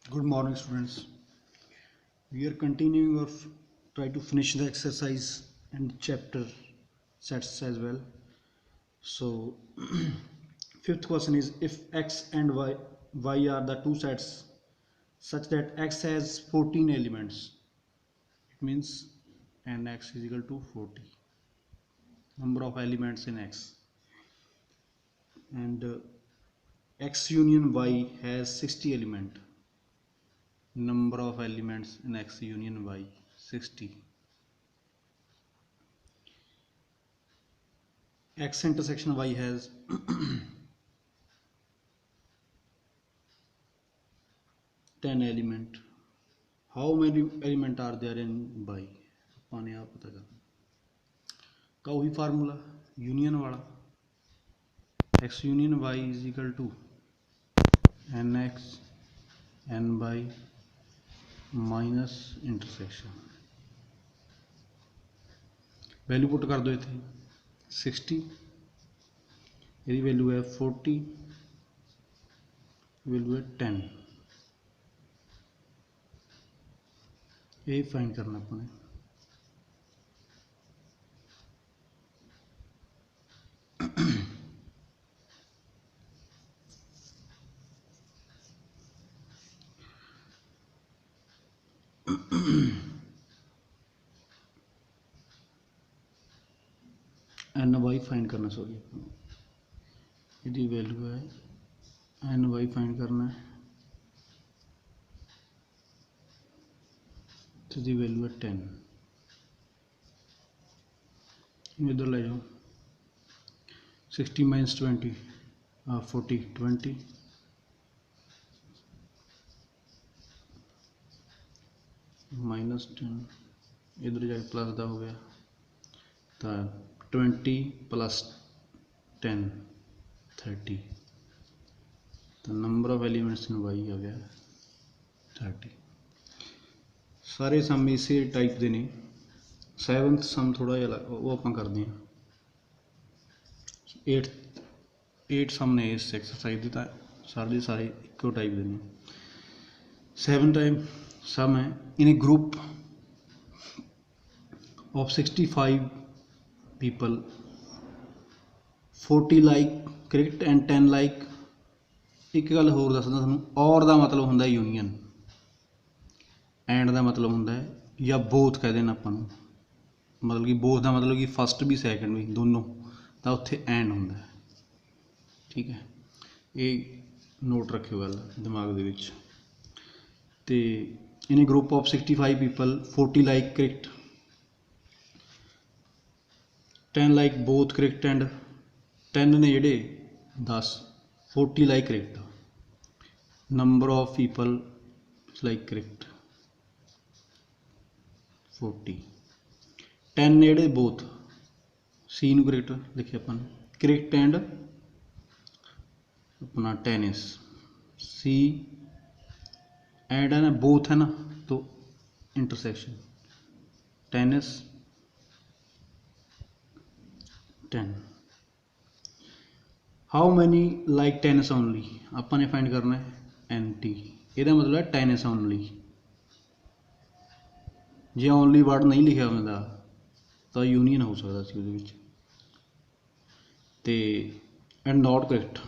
Good morning, students. We are continuing or try to finish the exercise and chapter sets as well. So, fifth question is if x and y are the two sets such that x has 14 elements, it means nx is equal to 40 number of elements in x, and x union y has 60 element number of elements in x union y 60. X intersection y has 10 element. How many element are there in y? ਆਪਾਂ ਨੇ ਆਪ ਪਤਾ ਕਰਨਾ का वही formula union वाला x union y is equal to nx n by minus intersection value put कर दो इतने 60 यदि वैल्यू है 40 वैल्यू है 10 ये फाइंड करना अपने एन वाई फाइंड करना सॉरी यदि वैल्यू है एन वाई फाइंड करना है तो दी वैल्यू है 10 इधर ले जाओ 60 माइनस 20 40 20 माइनस 10 इधर जाके प्लस का हो गया तो 20 प्लस 10 30 तो number of elements in Y आ गया 30 सारे सम इसे टाइप के ने 7th सम थोड़ा जिहा वो आप करते हैं 8 सम ने इस एक्सरसाइज की तो सारे सारे इको टाइप के ने 7 टाइम सम है in A group of 65 people 40 like cricket and 10 like एक गल होर दसदा तुहानूं और दा मतलब हुंदा यूनीअन एंड दा मतलब हुंदा है या बोथ कह देना आपां नूं मतलब कि बोथ दा मतलब कि फस्ट भी सैकेंड भी दोनों तो उत्थे एंड हुंदा है ठीक है ये नोट रखियो गल दिमाग दे विच ते इन ए group of 65 people 40 like cricket 10 like both cricket and 10 ने जेडे 10 40 like cricket number of people like cricket 40 10 ने जेडे both सी नूं cricket लिखे अपन cricket and अपना टेनिस सी एंड है ना बोथ है ना तो intersection tennis 10 how many like tennis only अपन ने फाइंड करना है एन टी यदा मतलब है टेनिस ओनली जे ओनली वर्ड नहीं लिखा होंदा तो यूनीअन हो सकता सी उहदे विच ते एंड नॉट करेक्ट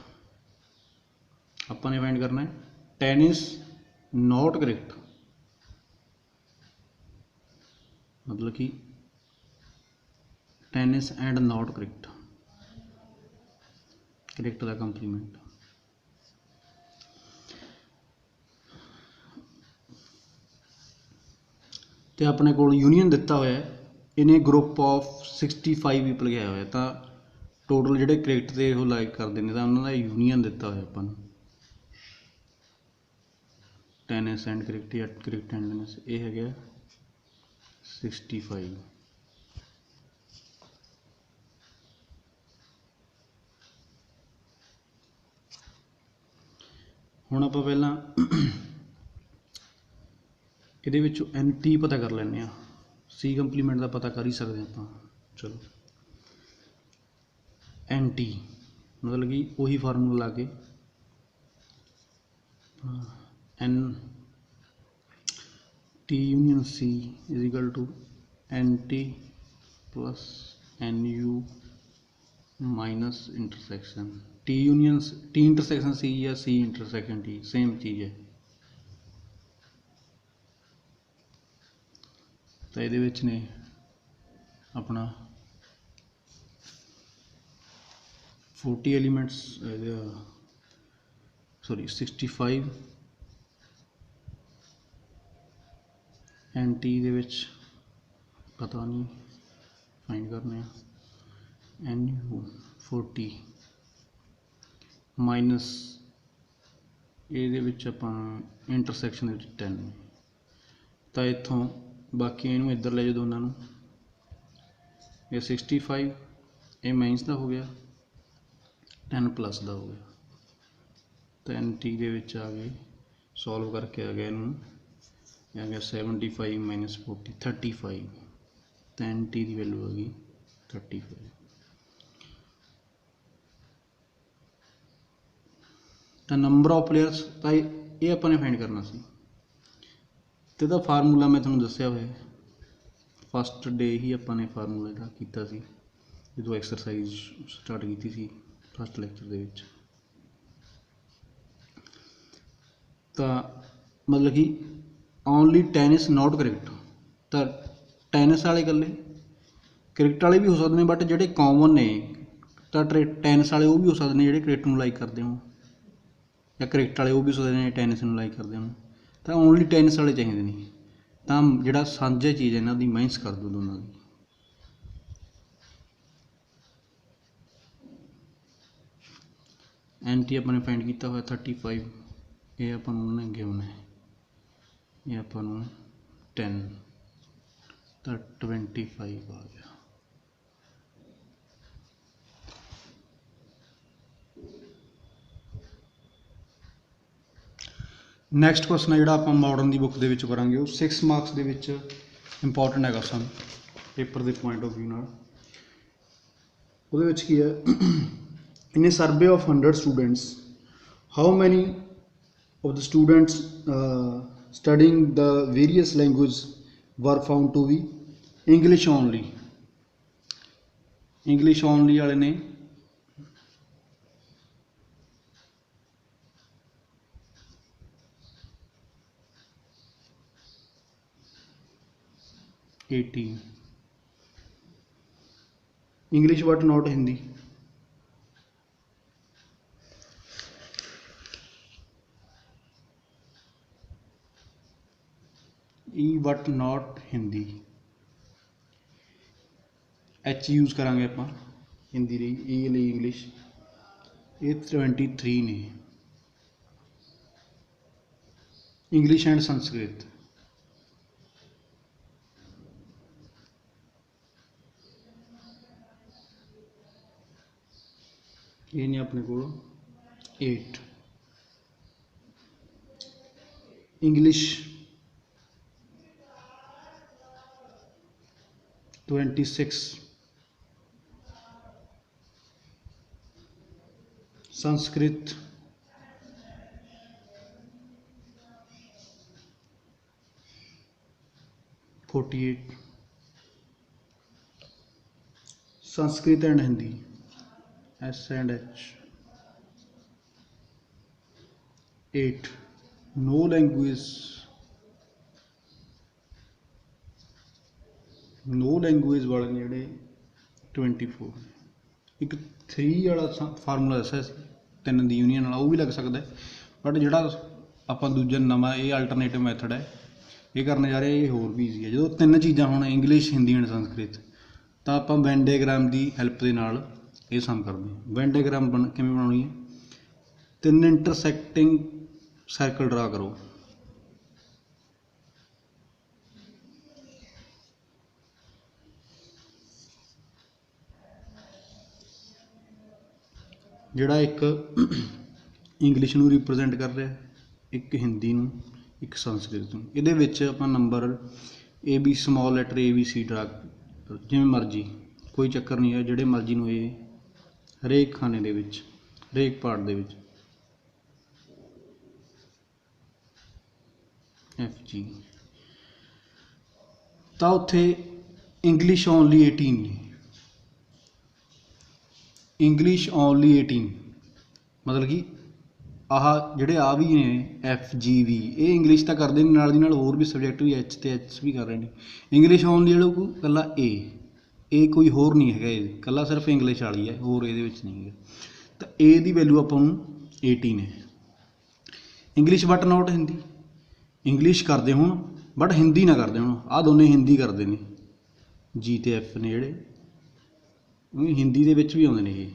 अपन ने फाइंड करना है टेनिस नॉट करेक्ट मतलब कि tennis and not cricket cricket का कंप्लीमेंट तो अपने को यूनीअन दिता हुआ है इन्हें ग्रुप ऑफ 65 पीपल गया हुआ तो टोटल जोड़े क्रिकेट से वो लाइक करते हैं तो उन्होंने यूनीअन दिता हुआ अपन टेनिस एंड क्रिकेट या क्रिकेट एंड टेनिस ये है 65 हुण आपां पहलां ਇਹਦੇ ਵਿੱਚੋਂ एन टी पता कर लैंदे आ सी कंप्लीमेंट का पता कर ही सकते हैं आप चलो एन टी मतलब कि वही फार्मूला ला के N T union C is equal to NT plus NU minus intersection T union T intersection C या C इंटरसेक्शन T सेम चीज़ है। तो ये ने अपना 40 एलीमेंट्स सॉरी 65 एंड टी दे विच पता नहीं फाइंड करने एन यू 40 माइनस ये इंटरसैक्शन 10 तो इतों बाकी इनू इधर ले जाओ दोनों ये 65 ये माइनस का हो गया 10 प्लस का हो गया तो एन टी के आ गए सॉल्व करके आ गया इनू आ गया 75 माइनस 40 35 तो एन टी की वैल्यू आ गई 35। तो नंबर ऑफ प्लेयर्स तो ये अपने फाइंड करना सी तो इसका फार्मूला मैं थोड़ा दसिया हुआ फस्ट डे ही अपने फार्मूले का किया जो एक्सरसाइज स्टार्ट की थी फस्ट लैक्चर के तो मतलब कि ओनली टेनिस नॉट क्रिकेट तो टेनिस वाले कल्ले क्रिकेट वाले भी हो सकते हैं बट जोड़े कॉमन ने तो टेनिस वाले वो भी हो सकते हैं जो क्रिकेट में लाइक करते हो या क्रिकेट वाले वो भी हो सकते हैं टेनिस में लाइक करते हो तो ओनली टेनिस वाले चाहिए नहीं तो जोड़ा साझा चीज़ है इन्हों की माइनस कर दो दोनों की एन टी अपने फाइंड किया हुआ 35 ये अपन गिवन है ये अपन 10 तो 25 आ गया। नैक्सट क्वेश्चन है जोड़ा आप मॉडर्न की बुक के करा 6 मार्क्स के इंपोर्टेंट है सन पेपर के पॉइंट ऑफ व्यू वो की है in a survey of 100 students how many of the students studying the various language were found to be English only वाले ने 18 English but not Hindi but not Hindi H use करांगे आप हिंदी ली English ये 23 ने English and Sanskrit ये नहीं अपने को 8 English 26 Sanskrit 48 Sanskrit and Hindi S and H 8 no language वाले जोड़े 24 एक 3 वाला फार्मूला दसा 3 की यूनियन वाला वो भी लग सकता है बट जोड़ा आप दूजा नवा ये अल्टरनेटिव मैथड है ये करने जा रहे ये होर भी ईजी है जो 3 चीज़ा हो इंग्लिश हिंदी एंड संस्कृत तो आप वेन डायग्राम की हैल्प के नाल ये सम करते हैं। वेन डायग्राम किमें बनानी है 3 इंटरसैक्टिंग सर्कल ड्रा करो जोड़ा एक इंग्लिश नूं रिप्रजेंट कर रहा है एक हिंदी नूं एक संस्कृत नूं इहदे विच आपां number A B small letter A B C draw जिवें मर्जी कोई चक्कर नहीं है जिहड़े मर्जी नूं ये हरेक खाने दे विच हरेक पार्ट दे विच F G ਤਾਂ ਉੱਥੇ ਇੰਗਲਿਸ਼ ਓਨਲੀ 18 ਨੇ, ਇੰਗਲਿਸ਼ ਓਨਲੀ 18, ਮਤਲਬ ਕਿ ਆਹ ਜਿਹੜੇ ਆ ਵੀ ਨੇ ਐਫ ਜੀ ਵੀ, ਇਹ ਇੰਗਲਿਸ਼ ਤਾਂ ਕਰਦੇ ਨੇ, ਨਾਲ ਦੀ ਨਾਲ ਹੋਰ ਵੀ ਸਬਜੈਕਟ ਵੀ ਐਚ ਅਤੇ ਐਚ ਵੀ ਕਰ ਰਹੇ ਨੇ। ਇੰਗਲਿਸ਼ ਓਨਲੀ ਜਿਹੜਾ ਕੋਈ ਇਕੱਲਾ ਇਹ ਕੋਈ ਹੋਰ ਨਹੀਂ ਹੈਗਾ, ਇਹ ਇਕੱਲਾ ਸਿਰਫ ਇੰਗਲਿਸ਼ ਵਾਲੀ ਹੈ, ਹੋਰ ਇਹਦੇ ਵਿੱਚ ਨਹੀਂ ਹੈਗਾ। ਤਾਂ ਏ ਦੀ ਵੈਲਿਊ ਆਪਾਂ ਨੂੰ 18 ਹੈ। English but not Hindi, English ਕਰਦੇ ਹੁਣ ਬਟ ਹਿੰਦੀ ਨਾ ਕਰਦੇ ਹੁਣ, ਆਹ ਦੋਨੇ ਹਿੰਦੀ ਕਰਦੇ ਨੇ, ਜੀ ਅਤੇ ਐਫ ਨੇ ਜਿਹੜੇ, ਹਿੰਦੀ ਦੇ ਵਿੱਚ ਵੀ ਆਉਂਦੇ ਨੇ ਇਹ।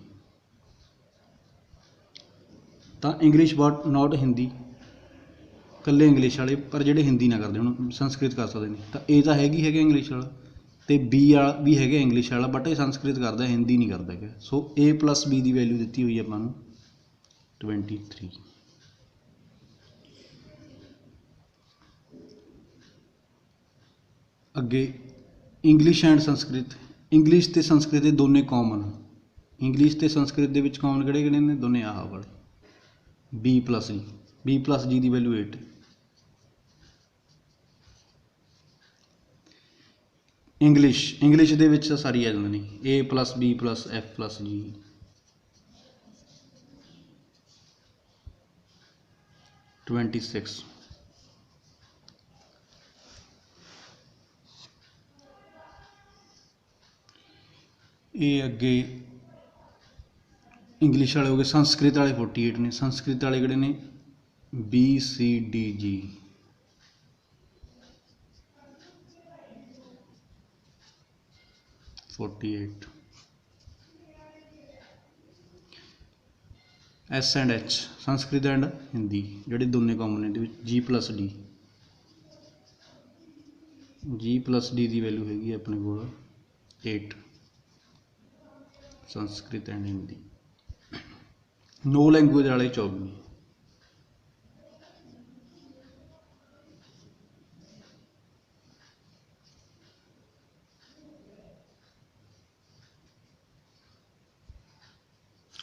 ਤਾਂ ਇੰਗਲਿਸ਼ ਬਟ ਨਾਟ ਹਿੰਦੀ, ਇਕੱਲੇ ਇੰਗਲਿਸ਼ ਵਾਲੇ, ਪਰ ਜਿਹੜੇ ਹਿੰਦੀ ਨਾ ਕਰਦੇ ਹੁਣ ਸੰਸਕ੍ਰਿਤ ਕਰ ਸਕਦੇ ਨੇ। ਤਾਂ ਇਹ ਤਾਂ ਹੈਗਾ ਇੰਗਲਿਸ਼ ਵਾਲਾ, ਅਤੇ ਬੀ ਵਾਲਾ ਵੀ ਹੈਗਾ ਇੰਗਲਿਸ਼ ਵਾਲਾ, ਬਟ ਇਹ ਸੰਸਕ੍ਰਿਤ ਕਰਦਾ, ਹਿੰਦੀ ਨਹੀਂ ਕਰਦਾ ਹੈਗਾ। ਸੋ A plus B the value ਦਿੱਤੀ ਹੋਈ ਆਪਾਂ ਨੂੰ 23। ਅੱਗੇ ਇੰਗਲਿਸ਼ ਐਂਡ ਸੰਸਕ੍ਰਿਤ, ਇੰਗਲਿਸ਼ ਅਤੇ ਸੰਸਕ੍ਰਿਤ ਦੇ ਦੋਨੇ ਕਾਮਨ, ਇੰਗਲਿਸ਼ ਅਤੇ ਸੰਸਕ੍ਰਿਤ ਦੇ ਵਿੱਚ ਕਾਮਨ ਕਿਹੜੇ ਕਿਹੜੇ ਨੇ, ਦੋਨੇ ਆਹ ਵਾਲੇ ਬੀ ਪਲੱਸ ਜੀ ਦੀ ਵੈਲਿਊ 8। ਇੰਗਲਿਸ਼ ਦੇ ਵਿੱਚ ਸਾਰੀ ਆ ਜਾਂਦੇ ਨੇ, A plus B plus F plus ਜੀ। ਇਹ ਅੱਗੇ ਇੰਗਲਿਸ਼ ਵਾਲੇ ਹੋ ਗਏ। ਸੰਸਕ੍ਰਿਤ ਵਾਲੇ 48 ਨੇ, ਸੰਸਕ੍ਰਿਤ ਵਾਲੇ ਕਿਹੜੇ ਨੇ, B C D G. S and H, Sanskrit and Hindi ਜਿਹੜੇ ਦੋਨੇ ਕਾਮਨ ਨੇ, ਇਹਦੇ ਵਿੱਚ ਜੀ ਪਲੱਸ ਡੀ ਦੀ ਵੈਲਿਊ ਹੈਗੀ ਆਪਣੇ ਕੋਲ 8, Sanskrit and Hindi. No language ਵਾਲੇ 24।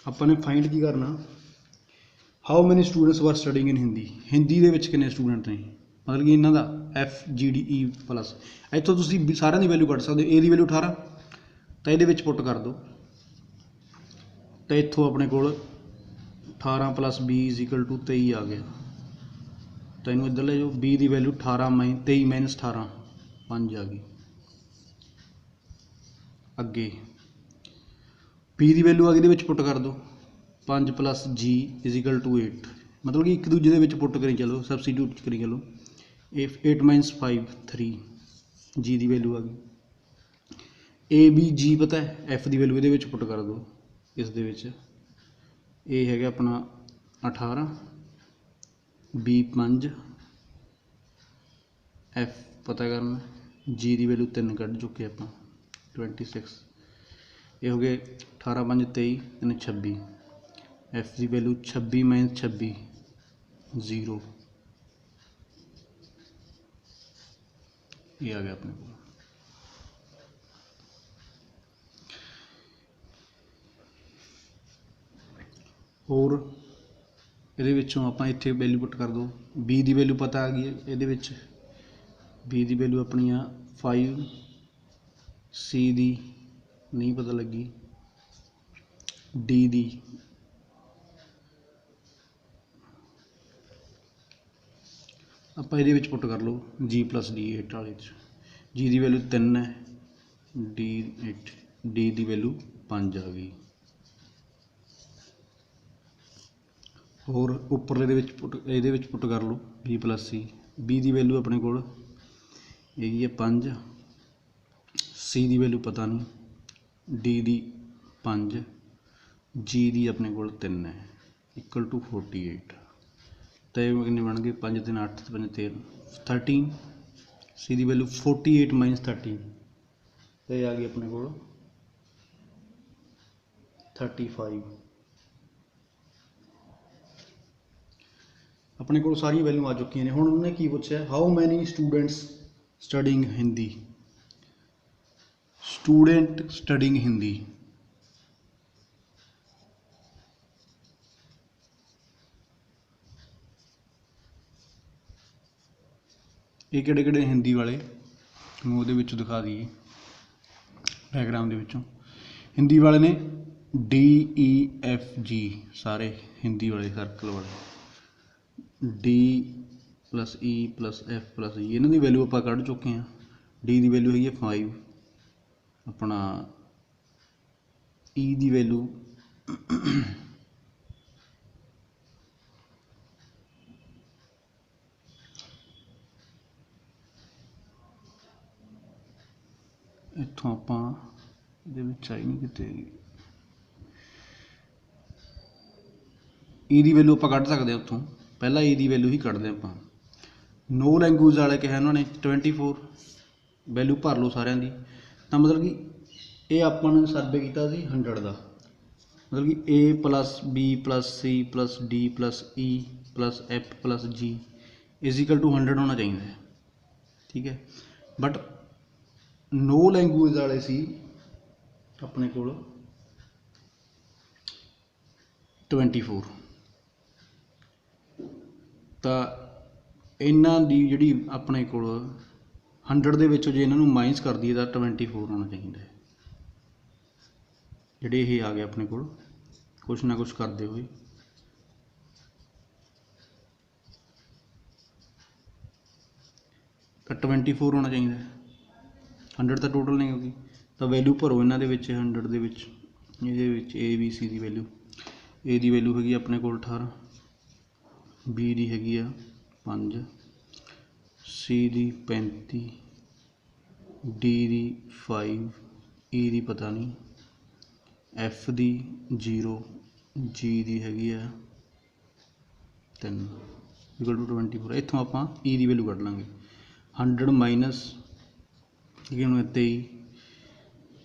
ਆਪਾਂ ਨੇ ਫਾਈਂਡ ਕੀ ਕਰਨਾ, ਹਾਊ ਮੈਨੀ ਸਟੂਡੈਂਟਸ ਵਰ ਸਟੱਡਿੰਗ ਇਨ ਹਿੰਦੀ, ਹਿੰਦੀ ਦੇ ਵਿੱਚ ਕਿੰਨੇ ਸਟੂਡੈਂਟ ਨੇ, ਮਤਲਬ ਕਿ ਇਹਨਾਂ ਦਾ F G D E plus. ਇੱਥੋਂ ਤੁਸੀਂ ਸਾਰਿਆਂ ਦੀ ਵੈਲਿਊ ਕੱਢ ਸਕਦੇ ਹੋ। ਏ ਦੀ ਵੈਲਿਊ 18, ਤਾਂ ਇਹਦੇ ਵਿੱਚ ਪੁੱਟ ਕਰ ਦਿਓ, ਤਾਂ ਇੱਥੋਂ ਆਪਣੇ ਕੋਲ 18 plus B is equal to 23 ਆ ਗਿਆ। ਤਾਂ ਇਹਨੂੰ ਇੱਧਰ ਲੈ ਜਾਓ, ਬੀ ਦੀ ਵੈਲਿਊ 23 ਮਾਈਨਸ 18 5 ਆ ਗਈ। ਅੱਗੇ ਪੀ ਦੀ ਵੈਲਿਊ ਆ ਗਈ, ਇਹਦੇ ਵਿੱਚ ਪੁੱਟ ਕਰ ਦਿਓ 5 ਪਲੱਸ ਜੀ ਇਜ਼ ਇਕੁਅਲ ਟੂ 8, ਮਤਲਬ ਕਿ ਇੱਕ ਦੂਜੇ ਦੇ ਵਿੱਚ ਪੁੱਟ ਕਰੀ ਚਲੋ, ਸਬਸਟੀਟਿਊਟ ਕਰੀ ਚਲੋ। 8 ਮਾਈਨਸ 5 3, ਜੀ ਦੀ ਵੈਲਿਊ ਆ ਗਈ। ਏ ਬੀ ਜੀ ਪਤਾ ਹੈ, ਐਫ ਦੀ ਵੈਲਿਊ ਇਹਦੇ ਵਿੱਚ ਪੁੱਟ ਕਰ ਦਿਓ, ਇਸ ਦੇ ਵਿੱਚ ਇਹ ਹੈਗਾ ਆਪਣਾ 18, ਬੀ 5, ਐਫ ਪਤਾ ਕਰਨਾ, ਜੀ ਦੀ ਵੈਲਿਊ 3 ਕੱਢ ਚੁੱਕੇ ਆਪਾਂ 26। ਇਹ ਹੋ ਗਏ 18 5 23 3 26, ਐਫ ਦੀ ਵੈਲਿਊ 26 ਮਾਈਨਸ 26 0, ਇਹ ਆ ਗਿਆ ਆਪਣੇ ਕੋਲ। ਹੋਰ ਇਹਦੇ ਵਿੱਚੋਂ ਆਪਾਂ ਇੱਥੇ ਵੈਲਿਊ ਪੁੱਟ ਕਰ ਦਿਓ, ਬੀ ਦੀ ਵੈਲਿਊ ਪਤਾ ਆ ਗਈ ਹੈ, ਇਹਦੇ ਵਿੱਚ ਬੀ ਦੀ ਵੈਲਿਊ ਆਪਣੀ ਆ 5, ਸੀ ਦੀ ਨਹੀਂ ਪਤਾ ਲੱਗੀ, ਡੀ ਦੀ ਆਪਾਂ ਇਹਦੇ ਵਿੱਚ ਪੁੱਟ ਕਰ ਲਓ, ਜੀ ਪਲੱਸ ਡੀ 8 ਵਾਲੇ 'ਚ, ਜੀ ਦੀ ਵੈਲਿਊ 3 ਹੈ, ਡੀ 8, ਡੀ ਦੀ ਵੈਲਿਊ 5 ਆ ਗਈ। ਹੋਰ ਉੱਪਰਲੇ ਇਹਦੇ ਵਿੱਚ ਪੁੱਟ ਕਰ ਲਓ ਬੀ ਪਲੱਸ ਸੀ, ਬੀ ਦੀ ਵੈਲਿਊ ਆਪਣੇ ਕੋਲ ਹੈਗੀ ਹੈ 5, ਸੀ ਦੀ ਵੈਲਿਊ ਪਤਾ ਨਹੀਂ, ਡੀ ਦੀ 5, ਜੀ ਦੀ ਆਪਣੇ ਕੋਲ 3 ਹੈ, ਇਕੁਅਲ ਟੂ 48। ਤਾਂ ਇਹ ਕਿੰਨੇ ਬਣ ਗਏ, 5 3 8 5 13 13, ਸੀ ਦੀ ਵੈਲਿਊ 48 ਮਾਈਨਸ 13, ਤਾਂ ਇਹ ਆ ਗਈ ਆਪਣੇ ਕੋਲ 35। ਆਪਣੇ ਕੋਲ ਸਾਰੀਆਂ ਵੈਲਿਊ ਆ ਚੁੱਕੀਆਂ ਨੇ। ਹੁਣ ਉਹਨੇ ਕੀ ਪੁੱਛਿਆ, how many students studying Hindi, student studying Hindi, ਇਹ ਕਿਹੜੇ ਕਿਹੜੇ ਹਿੰਦੀ ਵਾਲੇ, मैं ਉਹਦੇ ਵਿੱਚੋਂ ਦਿਖਾ ਦਈਏ ਡਾਇਗਰਾਮ ਦੇ ਵਿੱਚੋਂ। ਹਿੰਦੀ ਵਾਲੇ ਨੇ DEFG ਸਾਰੇ ਹਿੰਦੀ ਵਾਲੇ ਸਰਕਲ ਵਾਲੇ D + E + F + G ਇਹਨਾਂ ਦੀ ਵੈਲਿਊ ਆਪਾਂ ਕੱਢ ਚੁੱਕੇ ਹਾਂ। D ਦੀ ਵੈਲਿਊ ਹੈਗੀ ਹੈ 5, ਆਪਣਾ E ਦੀ ਵੈਲਿਊ ਇੱਥੋਂ ਆਪਾਂ ਇਹਦੇ ਵਿੱਚ ਆਈ ਨਹੀਂ ਕਿਤੇ E ਦੀ ਵੈਲਿਊ ਆਪਾਂ ਕੱਢ ਸਕਦੇ ਹਾਂ ਉੱਥੋਂ। ਪਹਿਲਾਂ E ਦੀ ਵੈਲਿਊ ਹੀ ਕੱਢਦੇ ਆਪਾਂ। ਨੋ ਲੈਂਗੁਏਜ ਵਾਲੇ ਕਿਹਾ ਉਹਨਾਂ ਨੇ 24 ਵੈਲਿਊ ਭਰ ਲਓ ਸਾਰਿਆਂ ਦੀ। ਤਾਂ ਮਤਲਬ ਕਿ ਇਹ ਆਪਾਂ ਨੇ ਸਰਵੇ ਕੀਤਾ ਸੀ 100 ਦਾ, ਮਤਲਬ ਕਿ A + B + C + D + E + F + G = 100 ਹੋਣਾ ਚਾਹੀਦਾ ਹੈ। ਠੀਕ ਹੈ, ਬਟ ਨੋ ਲੈਂਗੁਏਜ ਵਾਲੇ ਸੀ ਆਪਣੇ ਕੋਲ 24। ਤਾਂ ਇਹਨਾਂ ਦੀ ਜਿਹੜੀ ਆਪਣੇ ਕੋਲ 100 ਦੇ ਵਿੱਚੋਂ ਜੇ ਇਹਨਾਂ ਨੂੰ ਮਾਈਨਸ ਕਰ ਦਈਏ ਤਾਂ 24 ਹੋਣਾ ਚਾਹੀਦਾ ਹੈ। ਜਿਹੜੇ ਇਹ ਆ ਗਏ ਆਪਣੇ ਕੋਲ ਕੁਛ ਨਾ ਕੁਛ ਕਰਦੇ ਹੋਏ, ਤਾਂ 24 ਹੋਣਾ ਚਾਹੀਦਾ ਹੈ। 100 ਤਾਂ ਟੋਟਲ ਨਹੀਂ ਹੋਗੀ, ਤਾਂ ਵੈਲਿਊ ਭਰੋ ਇਹਨਾਂ ਦੇ ਵਿੱਚ 100 ਦੇ ਵਿੱਚ। ਇਹਦੇ ਵਿੱਚ A B C the value, A the value ਹੈਗੀ ਆਪਣੇ ਕੋਲ 18, B ਦੀ ਹੈਗੀ ਆ 5, C ਦੀ 35, D ਦੀ 5, E ਦੀ ਪਤਾ ਨਹੀਂ, F ਦੀ 0, G ਦੀ ਹੈਗੀ ਆ 3 = 24। ਇੱਥੋਂ ਆਪਾਂ E ਦੀ ਵੈਲਿਊ ਕੱਢ ਲਾਂਗੇ। 100 ਮਾਈਨਸ ਠੀਕ ਹੈ 23 ਤੇ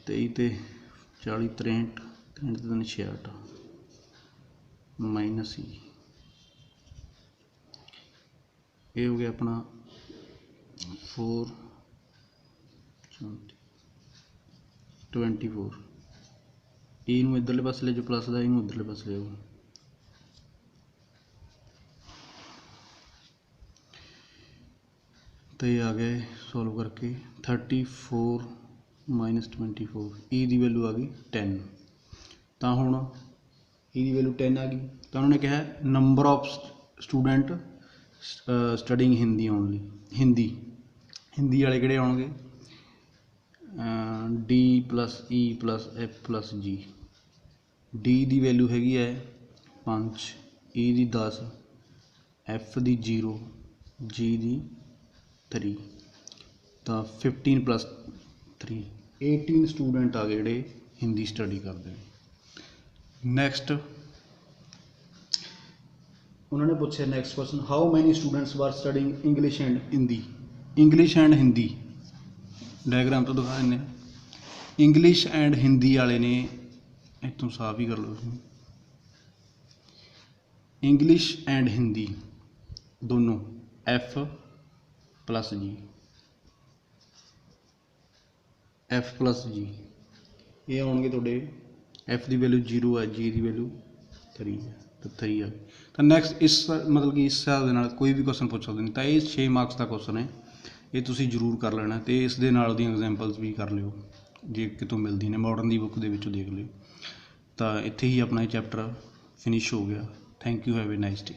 40 63 63 ਤੇ 66 ਮਾਈਨਸ E, ਇਹ ਹੋ ਗਿਆ ਆਪਣਾ 4 24। E ਨੂੰ ਇੱਧਰਲੇ ਪਾਸੇ ਲੈ ਜਾਓ ਪਲੱਸ ਦਾ, ਇਹਨੂੰ ਇੱਧਰਲੇ ਪਾਸੇ ਲੈ ਜਾਓ। तो ये आ गए सॉल्व करके 34 - 24। E की वैल्यू आ गई 10। तो हुण E की वैल्यू 10 आ गई, तो उन्होंने कहा number of student studying Hindi only. Hindi वाले किहड़े आउणगे D + E + F + G। D की वैल्यू हैगी है 5, E की 10, F की 0, G की 3, तो 15 + 3 18 स्टूडेंट आ गए जोड़े हिंदी स्टडी करते हैं। नैक्सट उन्होंने पूछा next question, how many students were studying English and Hindi. English and Hindi diagram तो दिखा दें। इंग्लिश एंड हिंदी वाले ने इतों साफ ही कर लो, इंग्लिश एंड हिंदी दोनों F + G, F + G ये आउणगे तुहाडे। F की वैल्यू 0 है, G की वैल्यू 3 है, तो 3 आ गई। तो नैक्सट इस मतलब कि इस हिसाब के कोई भी क्वेश्चन पूछ सकते हैं। तो ये 6 मार्क्स का क्वेश्चन है, ये तुसीं जरूर कर लेना। तो इस दे नाल दी एग्जाम्पल्स भी कर लियो जे कितों मिलती ने, मॉडर्न की बुक के देख लियो। तो इत्थे ही अपना चैप्टर फिनिश हो गया। Thank you, have a nice day.